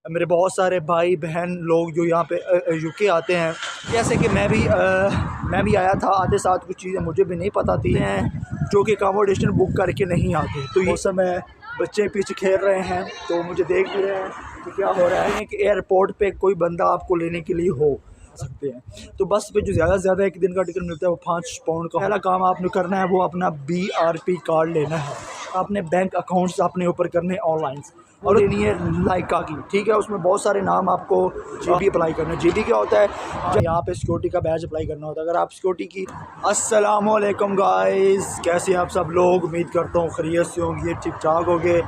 मेरे बहुत सारे भाई बहन लोग जो यहाँ पे यूके आते हैं, जैसे कि मैं भी आया था। आते साथ कुछ चीज़ें मुझे भी नहीं पता थी हैं जो कि अकोमोडेशन बुक करके नहीं आते। तो ये समय बच्चे पीछे खेल रहे हैं तो मुझे देख भी रहे हैं कि क्या हो रहा है कि एयरपोर्ट पे कोई बंदा आपको लेने के लिए हो सकते हैं। तो बस पे जो ज़्यादा से ज़्यादा एक दिन का टिकट मिलता है वो 5 पाउंड का। पहला काम आपने करना है वो अपना BRP कार्ड लेना है। आपने बैंक अकाउंट्स अपने ऊपर करने ऑनलाइन और लेनी है लाइका की, ठीक है। उसमें बहुत सारे नाम आपको JB अप्लाई करना है। JB क्या होता है? यहाँ पे सिक्योरिटी का बैज अप्लाई करना होता है। अगर आप सिक्योरिटी की अस्सलाम वालेकुम गाइस, कैसे हैं आप सब लोग? उम्मीद करता हूँ खैरियत से होंगे, ठीक ठाक होंगे,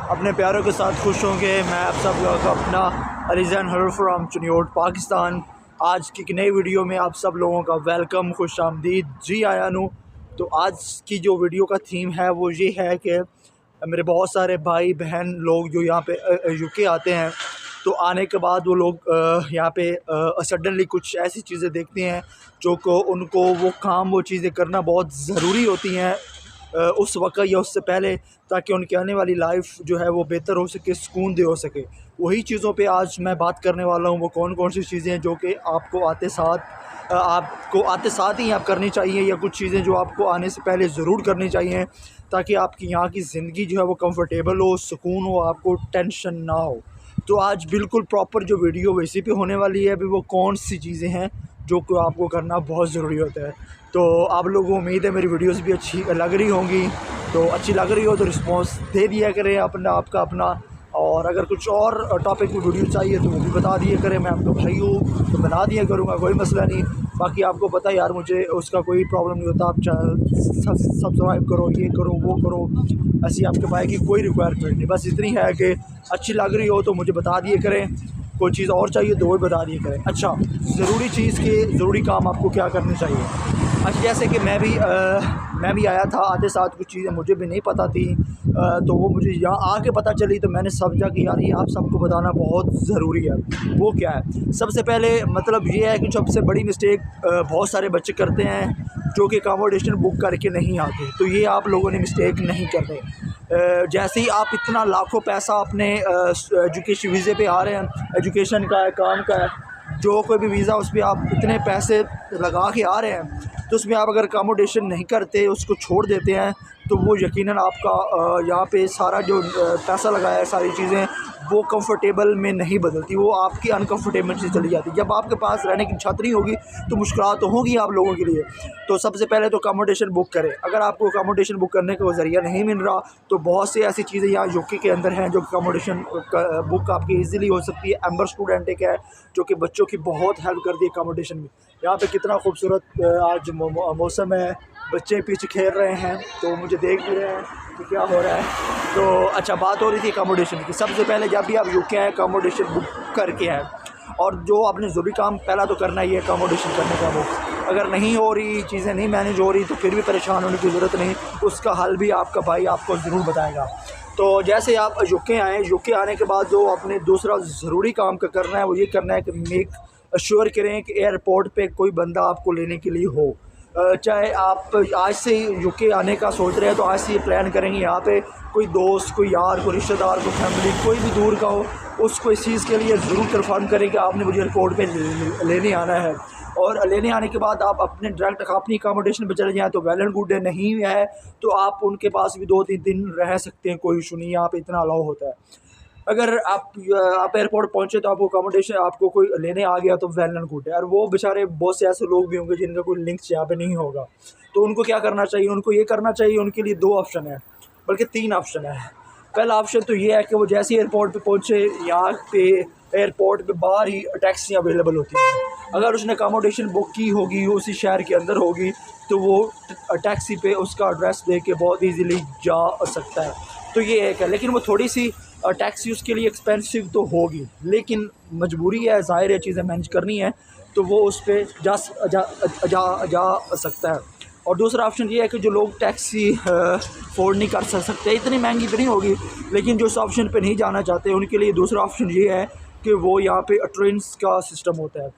अपने प्यारों के साथ खुश होंगे। मैं आप सब लोगों का अपना अलीज़ैन हर फ्राम चुनियोट पाकिस्तान। आज की नई वीडियो में आप सब लोगों का वेलकम, खुश आमदीद, जी आया नू। तो आज की जो वीडियो का थीम है वो ये है कि मेरे बहुत सारे भाई बहन लोग जो यहाँ पे यूके आते हैं, तो आने के बाद वो लोग यहाँ पे सडनली कुछ ऐसी चीज़ें देखते हैं जो को उनको वो काम वो चीज़ें करना बहुत ज़रूरी होती हैं उस वक्त या उससे पहले, ताकि उनकी आने वाली लाइफ जो है वो बेहतर हो सके, सुकून दे हो सके। वही चीज़ों पे आज मैं बात करने वाला हूँ। वो कौन कौन सी चीज़ें हैं जो कि आपको आते साथ ही आप करनी चाहिए, या कुछ चीज़ें जो आपको आने से पहले ज़रूर करनी चाहिए, ताकि आपकी यहाँ की ज़िंदगी जो है वो कंफर्टेबल हो, सुकून हो, आपको टेंशन ना हो। तो आज बिल्कुल प्रॉपर जो वीडियो वैसे पे होने वाली है, अभी वो कौन सी चीज़ें हैं जो कि आपको करना बहुत ज़रूरी होता है। तो आप लोगों को उम्मीद है मेरी वीडियोस भी अच्छी लग रही होंगी। तो अच्छी लग रही हो तो रिस्पॉन्स दे दिया करें अपना। और अगर कुछ और टॉपिक में वीडियो चाहिए तो वो भी बता दिया करें। मैं आपका भाई हूँ तो बना दिया करूँगा, कोई मसला नहीं। बाकी आपको पता है यार, मुझे उसका कोई प्रॉब्लम नहीं होता। आप चैनल सब्सक्राइब करो, ये करो, वो करो, ऐसी आपके भाई की कोई रिक्वायरमेंट नहीं। बस इतनी है कि अच्छी लग रही हो तो मुझे बता दिए करें, कोई चीज़ और चाहिए तो वो बता दिए करें। अच्छा, ज़रूरी चीज़ के ज़रूरी काम आपको क्या करने चाहिए। अच्छा, जैसे कि मैं भी आया था। आते साथ कुछ चीज़ें मुझे भी नहीं पता थी, तो वो मुझे यहाँ आके पता चली, तो मैंने समझा कि यार ये आप सबको बताना बहुत ज़रूरी है। वो क्या है? सबसे पहले मतलब ये है कि सबसे बड़ी मिस्टेक बहुत सारे बच्चे करते हैं जो कि अकोमोडेशन बुक करके नहीं आते। तो ये आप लोगों ने मिस्टेक नहीं करते। जैसे ही आप इतना लाखों पैसा अपने एजुकेशन वीज़े पे आ रहे हैं, एजुकेशन का है, काम का है, जो कोई भी वीज़ा उस पर आप इतने पैसे लगा के आ रहे हैं, तो उसमें आप अगर अकोमोडेशन नहीं करते, उसको छोड़ देते हैं, तो वो यकीनन आपका यहाँ पे सारा जो पैसा लगाया है, सारी चीज़ें वो कंफर्टेबल में नहीं बदलती, वो आपकी अनकंफर्टेबल से चली जाती। जब आपके पास रहने की छत नहीं होगी तो मुश्किलात तो होगी आप लोगों के लिए। तो सबसे पहले तो अकोमोडेशन बुक करें। अगर आपको अकोमोडेशन बुक करने का ज़रिया नहीं मिल रहा तो बहुत सी ऐसी चीज़ें यहाँ यूके के अंदर हैं जो अकोमोडेशन बुक आपकी ईज़िली हो सकती है। एम्बर स्टूडेंट एक है जो कि बच्चों की बहुत हेल्प करती है अकोमोडेशन में। यहाँ पे कितना खूबसूरत आज मौसम है, बच्चे पीछे खेल रहे हैं तो मुझे देख भी रहे हैं कि क्या हो रहा है। तो अच्छा, बात हो रही थी अकोमोडेशन की। सबसे पहले जब भी आप यूके आए अकोमोडेशन बुक करके आए, और जो आपने ज़रूरी काम पहला तो करना ही है अकोमोडेशन करने का। वो अगर नहीं हो रही, चीज़ें नहीं मैनेज हो रही, तो फिर भी परेशान होने की ज़रूरत नहीं, उसका हल भी आपका भाई आपको ज़रूर बताएगा। तो जैसे आप यूके आएँ, यूके आने के बाद जो आपने दूसरा ज़रूरी काम का करना है वो ये करना है कि मेक श्योर करें कि एयरपोर्ट पे कोई बंदा आपको लेने के लिए हो। चाहे आप आज से यूके आने का सोच रहे हैं तो आज से ये प्लान करेंगे यहाँ पे कोई दोस्त, कोई यार, कोई रिश्तेदार, कोई फैमिली, कोई भी दूर का हो, उसको इस चीज़ के लिए ज़रूर कन्फर्म करें कि आपने मुझे एयरपोर्ट पे लेने आना है। और लेने आने के बाद आप अपने डायरेक्ट अपनी अकोमोडेशन पे चले जाएँ तो वेल एंड गुड है। नहीं है तो आप उनके पास भी 2-3 दिन रह सकते हैं, कोई इशू नहीं है, यहाँ पे इतना अलाउ होता है। अगर आप एयरपोर्ट पहुंचे तो आपको अकोमोडेशन आपको कोई लेने आ गया तो वेल एंड गुड है। और वो बेचारे बहुत से ऐसे लोग भी होंगे जिनका कोई लिंक्स यहाँ पे नहीं होगा, तो उनको क्या करना चाहिए? उनको ये करना चाहिए, उनके लिए 2 ऑप्शन है, बल्कि 3 ऑप्शन है। पहला ऑप्शन तो ये है कि वो जैसे एयरपोर्ट पे पहुंचे, यहाँ पे एयरपोर्ट पे बाहर ही टैक्सी अवेलेबल होती है। अगर उसने अकोमोडेशन बुक की होगी, उसी शहर के अंदर होगी, तो वो टैक्सी पे उसका एड्रेस दे के बहुत ईजीली जा सकता है। तो ये एक है, लेकिन वो थोड़ी सी टैक्सी उसके लिए एक्सपेंसिव तो होगी, लेकिन मजबूरी है, ज़ाहिर है, चीज़ें मैनेज करनी है, तो वो उस पर जा सकता है। और दूसरा ऑप्शन ये है कि जो लोग टैक्सी अफोर्ड नहीं कर सकते, इतनी महंगी भी नहीं होगी, लेकिन जो इस ऑप्शन पे नहीं जाना चाहते उनके लिए दूसरा ऑप्शन ये है कि वो यहाँ पे ट्रेन्स का सिस्टम होता है।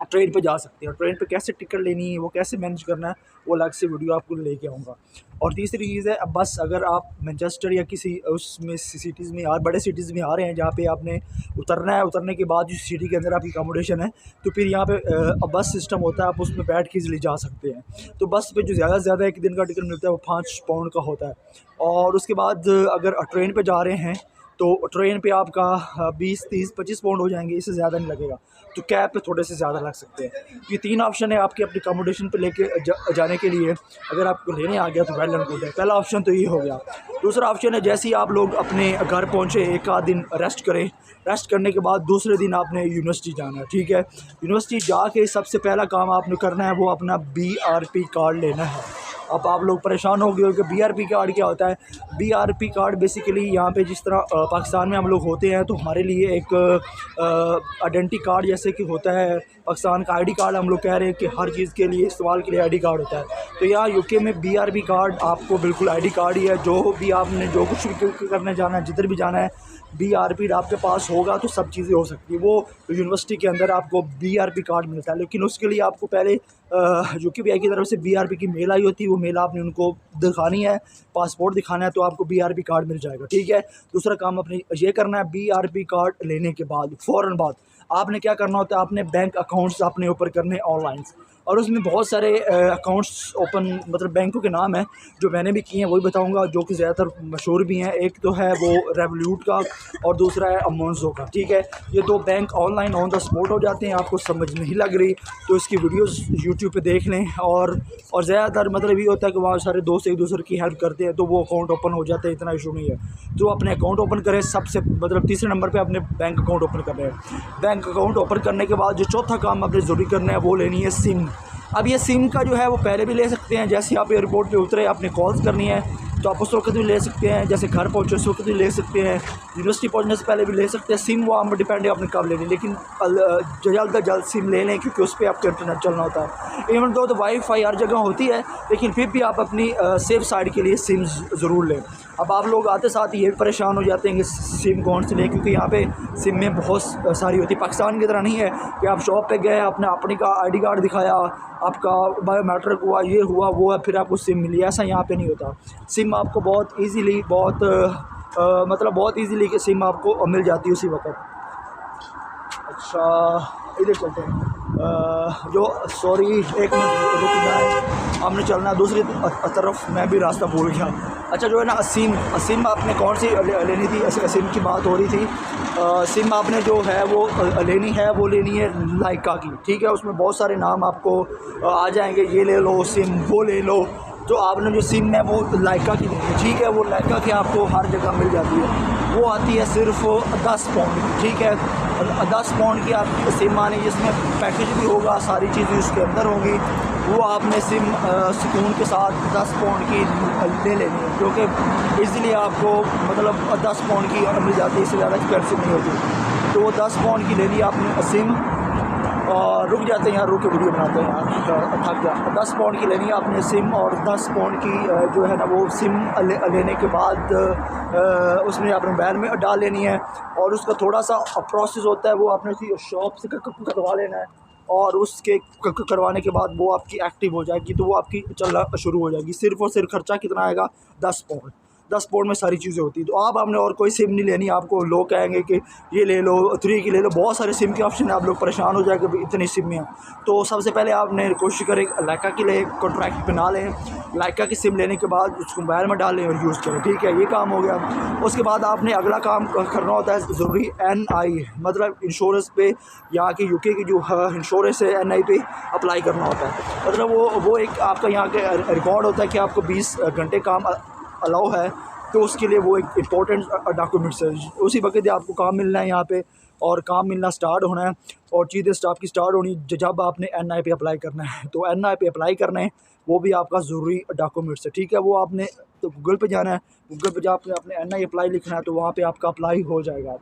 ट्रेन पे जा सकते हैं। और ट्रेन पे कैसे टिकट लेनी है, वो कैसे मैनेज करना है, वो अलग से वीडियो आपको लेके आऊँगा। और तीसरी चीज़ है, बस अगर आप मैनचेस्टर या किसी उसमें सिटीज़ में बड़े सिटीज़ में आ रहे हैं जहाँ पे आपने उतरना है, उतरने के बाद जिस सिटी के अंदर आपकी अकोमोडेशन है, तो फिर यहाँ पे बस सिस्टम होता है, आप उसमें बैठ के ईज़िली जा सकते हैं। तो बस पे जो ज़्यादा से ज़्यादा एक दिन का टिकट मिलता है वो 5 पाउंड का होता है। और उसके बाद अगर ट्रेन पे जा रहे हैं तो ट्रेन पे आपका 20, 30, 25 पाउंड हो जाएंगे, इससे ज़्यादा नहीं लगेगा। तो कैब पे थोड़े से ज़्यादा लग सकते हैं। ये 3 ऑप्शन है आपके अपनी अकोमोडेशन पे लेके जाने के लिए। अगर आपको लेने आ गया तो वेल एंड गुड है। पहला ऑप्शन तो ये हो गया। दूसरा ऑप्शन है, जैसे ही आप लोग अपने घर पहुँचे, एक आध दिन रेस्ट करें। रेस्ट करने के बाद दूसरे दिन आपने यूनिवर्सिटी जाना है, ठीक है। यूनिवर्सिटी जाके सबसे पहला काम आपने करना है वो अपना BRP कार्ड लेना है। अब आप लोग परेशान हो गए हो कि BRP कार्ड क्या होता है। BRP कार्ड बेसिकली यहाँ पे जिस तरह पाकिस्तान में हम लोग होते हैं, तो हमारे लिए एक आइडेंटिटी कार्ड जैसे कि होता है पाकिस्तान का ID कार्ड, हम लोग कह रहे हैं कि हर चीज़ के लिए इस्तेमाल के लिए ID कार्ड होता है। तो यहाँ UK में BRP कार्ड आपको बिल्कुल ID कार्ड ही है। जो भी आपने जो कुछ भी करने जाना है, जिधर भी जाना है, BRP आपके पास होगा तो सब चीज़ें हो सकती है। वो यूनिवर्सिटी के अंदर आपको BRP कार्ड मिलता है, लेकिन उसके लिए आपको पहले UKVI की तरफ से BRP की मेल आई होती है। वो मेल आपने उनको दिखानी है, पासपोर्ट दिखाना है, तो आपको BRP कार्ड मिल जाएगा, ठीक है। दूसरा काम अपने ये करना है, BRP कार्ड लेने के बाद फ़ौरन बाद आपने क्या करना होता है, आपने बैंक अकाउंट्स अपने ऊपर करने ऑनलाइन। और उसमें बहुत सारे अकाउंट्स ओपन, मतलब बैंकों के नाम हैं जो मैंने भी किए हैं, वही बताऊंगा, जो कि ज़्यादातर मशहूर भी हैं। एक तो है वो रेवोल्यूट का और दूसरा है अमोंजो का, ठीक है। ये 2 bank online on the spot हो जाते हैं। आपको समझ नहीं लग रही तो इसकी वीडियोस यूट्यूब पे देख लें। और ज़्यादातर मतलब ये होता है कि वहाँ सारे दोस्त एक दूसरे की हेल्प करते हैं, तो वो अकाउंट ओपन हो जाता है, इतना इशू नहीं है। तो अपने अकाउंट ओपन करें, सबसे मतलब तीसरे नंबर पर अपने बैंक अकाउंट ओपन करना है। बैंक अकाउंट ओपन करने के बाद जो चौथा काम आपने ज़रूरी करना है वो लेनी है सिम। अब ये सिम का जो है वो पहले भी ले सकते हैं, जैसे आप एयरपोर्ट पे उतरे, आपने कॉल्स करनी है तो आप उस वक्त भी ले सकते हैं, जैसे घर पहुँचे उस वक्त भी ले सकते हैं, यूनिवर्सिटी पहुँचने से पहले भी ले सकते हैं। सिम वो आप पर डिपेंड है आपने कब लेनी, लेकिन जल्द अज जल्द सिम ले लें, क्योंकि उस पर आपका इंटरनेट चलना होता है। इवन तो वाईफाई हर जगह होती है, लेकिन फिर भी आप अपनी सेफ साइड के लिए सिम ज़रूर लें। अब आप लोग आते साथ ये भी परेशान हो जाते हैं कि सिम कौन से लें, क्योंकि यहाँ पे सिम में बहुत सारी होती है। पाकिस्तान की तरह नहीं है कि आप शॉप पे गए, आपने अपनी का ID कार्ड दिखाया, आपका बायोमेट्रिक हुआ, ये हुआ वो है, फिर आपको सिम मिली। ऐसा यहाँ पे नहीं होता। सिम आपको बहुत ईजीली बहुत ईजीली कि सिम आपको मिल जाती है उसी वक्त। अच्छा, इधर चलते हैं। सॉरी, एक मिनट रुकना है, हमने चलना है दूसरी तरफ, मैं भी रास्ता भूल गया। अच्छा, जो है ना सिम आपने कौन सी लेनी थी, सिम की बात हो रही थी। सिम आपने जो है वो लेनी है, वो लेनी है लाइका की, ठीक है। उसमें बहुत सारे नाम आपको आ जाएंगे, ये ले लो सिम, वो ले लो। तो आपने जो सिम है वो लाइका की लेनी है, ठीक है। वो लाइका की आपको हर जगह मिल जाती है। वो आती है सिर्फ 10 पाउंड की, ठीक है। 10 पाउंड की आपकी सिम आनी, जिसमें पैकेज भी होगा, सारी चीज़ें उसके अंदर होंगी। वो आपने सिम सुकून के साथ 10 पाउंड की ले लेनी है, जो कि ईज़िली आपको मतलब 10 पाउंड की मिल जाती है, इससे ज़्यादा एक्सपेंसिव नहीं होती। तो वो 10 पाउंड की ले ली आपने सिम। और रुक जाते हैं यार, रुक के वीडियो बनाते हैं यार, थक गया। 10 पाउंड की लेनी है आपने सिम, और 10 पाउंड की जो है ना वो सिम लेने के बाद उसमें आपने मोबाइल में डाल लेनी है। और उसका थोड़ा सा प्रोसेस होता है, वो आपने उसी शॉप से करवा लेना है, और उसके करवाने के बाद वो आपकी एक्टिव हो जाएगी, तो वो आपकी चलना शुरू हो जाएगी। सिर्फ़ और सिर्फ खर्चा कितना आएगा, 10 पाउंड। 10 पाउंड में सारी चीज़ें होती हैं। तो आप आपने और कोई सिम नहीं लेनी। आपको लोग कहेंगे कि ये ले लो, 3 की ले लो, बहुत सारे सिम के ऑप्शन है, आप लोग परेशान हो जाएंगे कि इतनी सिम हैं। तो सबसे पहले आपने कोशिश करें लाइका की ले, कॉन्ट्रैक्ट पे ना लें। लाइका की सिम लेने के बाद उसको मोबाइल में डालें और यूज़ करें, ठीक है। ये काम हो गया। उसके बाद आपने अगला काम करना होता है ज़रूरी NI, मतलब इंश्योरेंस पे, यहाँ की UK की जो इंश्योरेंस है NI पे अप्लाई करना होता है। मतलब वो एक आपका यहाँ के रिकॉर्ड होता है कि आपको 20 घंटे काम अलाउ है, तो उसके लिए वो एक इम्पोर्टेंट डॉक्यूमेंट्स है। उसी वक्त आपको काम मिलना है यहाँ पे, और काम मिलना स्टार्ट होना है, और चीज़ें स्टाफ की स्टार्ट होनी जब आपने NI पे अप्लाई करना है। तो NI पे अप्लाई करना है, वो भी आपका ज़रूरी डॉक्यूमेंट्स है, ठीक है। वो आपने तो गूगल पे जाना है, गूगल पे जाके अपने NI अप्लाई लिखना है, तो वहाँ पे आपका अप्लाई हो जाएगा।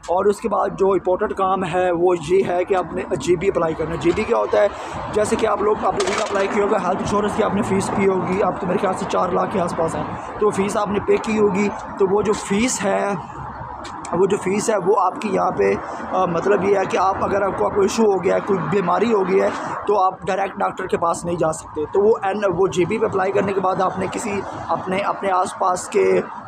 और उसके बाद जो इम्पोर्टेंट काम है वो ये है कि आपने GB अप्लाई करना है। GB क्या होता है, जैसे कि आप लोग आपने अप्लाई किया होगा हेल्थ इंश्योरेंस की, आपने फ़ीस की होगी, आप तो मेरे ख्याल से 4 लाख के आसपास है, तो फ़ीस आपने पे की होगी। तो वो जो फ़ीस है वो जो फ़ीस है वो आपकी यहाँ पे मतलब ये है कि आप अगर आपको कोई इशू हो गया है, कोई बीमारी हो गई है, तो आप डायरेक्ट डॉक्टर के पास नहीं जा सकते। तो वो जेबी पे अप्लाई करने के बाद आपने किसी अपने आस-पास के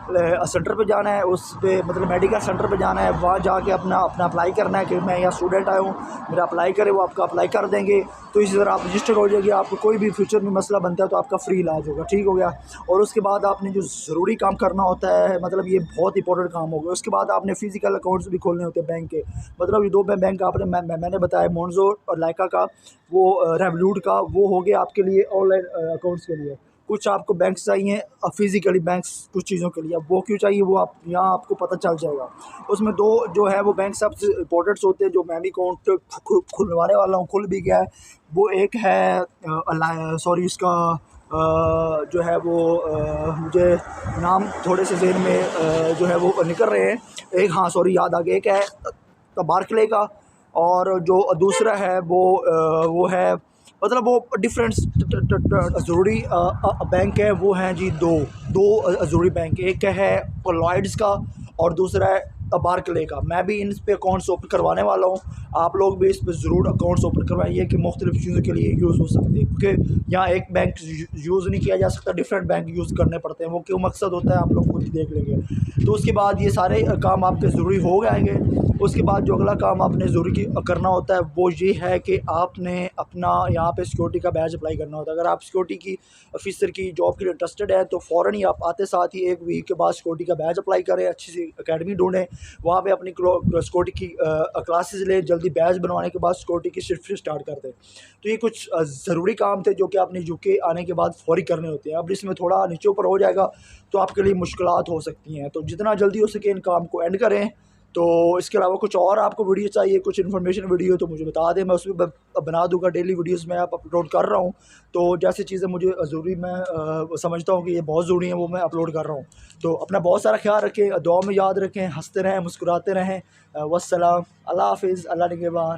सेंटर पे जाना है, उस पे मतलब मेडिकल सेंटर पे जाना है, वहाँ जाके अपना अप्लाई करना है कि मैं यहाँ स्टूडेंट आया हूँ, मेरा अप्लाई करें, वो आपका अप्लाई कर देंगे। तो इसी तरह आप रजिस्टर हो जाएगी, आपको कोई भी फ्यूचर में मसला बनता है तो आपका फ्री इलाज होगा, ठीक हो गया। और उसके बाद आपने जो ज़रूरी काम करना होता है, मतलब ये बहुत इंपॉर्टेंट काम होगा, उसके बाद आपने फ़िज़िकल अकाउंट्स भी खोलने होते हैं बैंक के। मतलब ये 2 बैंक आपने मैंने बताया, मोनज़ो और लाइका का, वो रेवोलूट का, वो हो गया आपके लिए ऑनलाइन अकाउंट्स के लिए। कुछ आपको बैंक्स चाहिए फ़िज़िकली बैंक्स कुछ चीज़ों के लिए, अब वो क्यों चाहिए वो आप यहाँ आपको पता चल जाएगा। उसमें 2 जो है वो बैंक सबसे इम्पोर्टेंट्स होते हैं, जो मैं भी अकाउंट खुलवाने वाला हूँ, खुल भी गया है। वो एक है इसका जो है वो मुझे नाम थोड़े से ज़हन में जो है वो निकल रहे हैं। एक हाँ सॉरी याद आ गया, एक है बार्कले का, और जो दूसरा है वो है मतलब वो डिफरेंट ज़रूरी बैंक है, वो हैं जी दो ज़रूरी बैंक। एक है लॉयड्स का और दूसरा है बार्कले का। मैं भी इन पे अकाउंट्स ओपन करवाने वाला हूँ, आप लोग भी इस पे ज़रूर अकाउंट्स ओपन करवाइए कि मुख्तलिफ़ चीज़ों के लिए यूज़ हो सकते हैं, क्योंकि यहाँ एक बैंक यूज़ नहीं किया जा सकता, डिफरेंट बैंक यूज़ करने पड़ते हैं। वो क्यों मकसद होता है आप लोग खुद ही देख लेंगे। तो उसके बाद ये सारे काम आपके ज़रूरी हो जाएंगे। उसके बाद जो अगला काम आपने ज़रूरी करना होता है वो ये है कि आपने अपना यहाँ पे सिक्योरिटी का बैच अप्लाई करना होता है। अगर आप सिक्योरिटी की ऑफिसर की जॉब के लिए इंटरेस्टेड है तो फ़ौरन ही आप आते साथ ही 1 वीक के बाद सिक्योरिटी का बैच अप्लाई करें, अच्छी सी अकेडमी ढूंढें, वहाँ पे अपनी सिक्योरिटी की क्लासेस लें, जल्दी बैच बनवाने के बाद सिक्योरिटी की शिफ्ट स्टार्ट कर दें। तो ये कुछ ज़रूरी काम थे जो कि आपने यूके आने के बाद फ़ौरी करने होते हैं। अब इसमें थोड़ा नीचे ऊपर हो जाएगा तो आपके लिए मुश्किलात हो सकती हैं, तो जितना जल्दी हो सके इन काम को एंड करें। तो इसके अलावा कुछ और आपको वीडियो चाहिए, कुछ इन्फॉर्मेशन वीडियो, तो मुझे बता दें, मैं उसमें बना दूंगा। डेली वीडियोस मैं आप अपलोड कर रहा हूँ, तो जैसी चीज़ें मुझे ज़रूरी मैं समझता हूँ कि ये बहुत ज़रूरी है वो मैं अपलोड कर रहा हूँ। तो अपना बहुत सारा ख्याल रखें, दुआ में याद रखें, हंसते रहें, मुस्कुराते रहें। वस्सलाम, अल्लाह हाफ़िज़, अल्लाह निगहबान।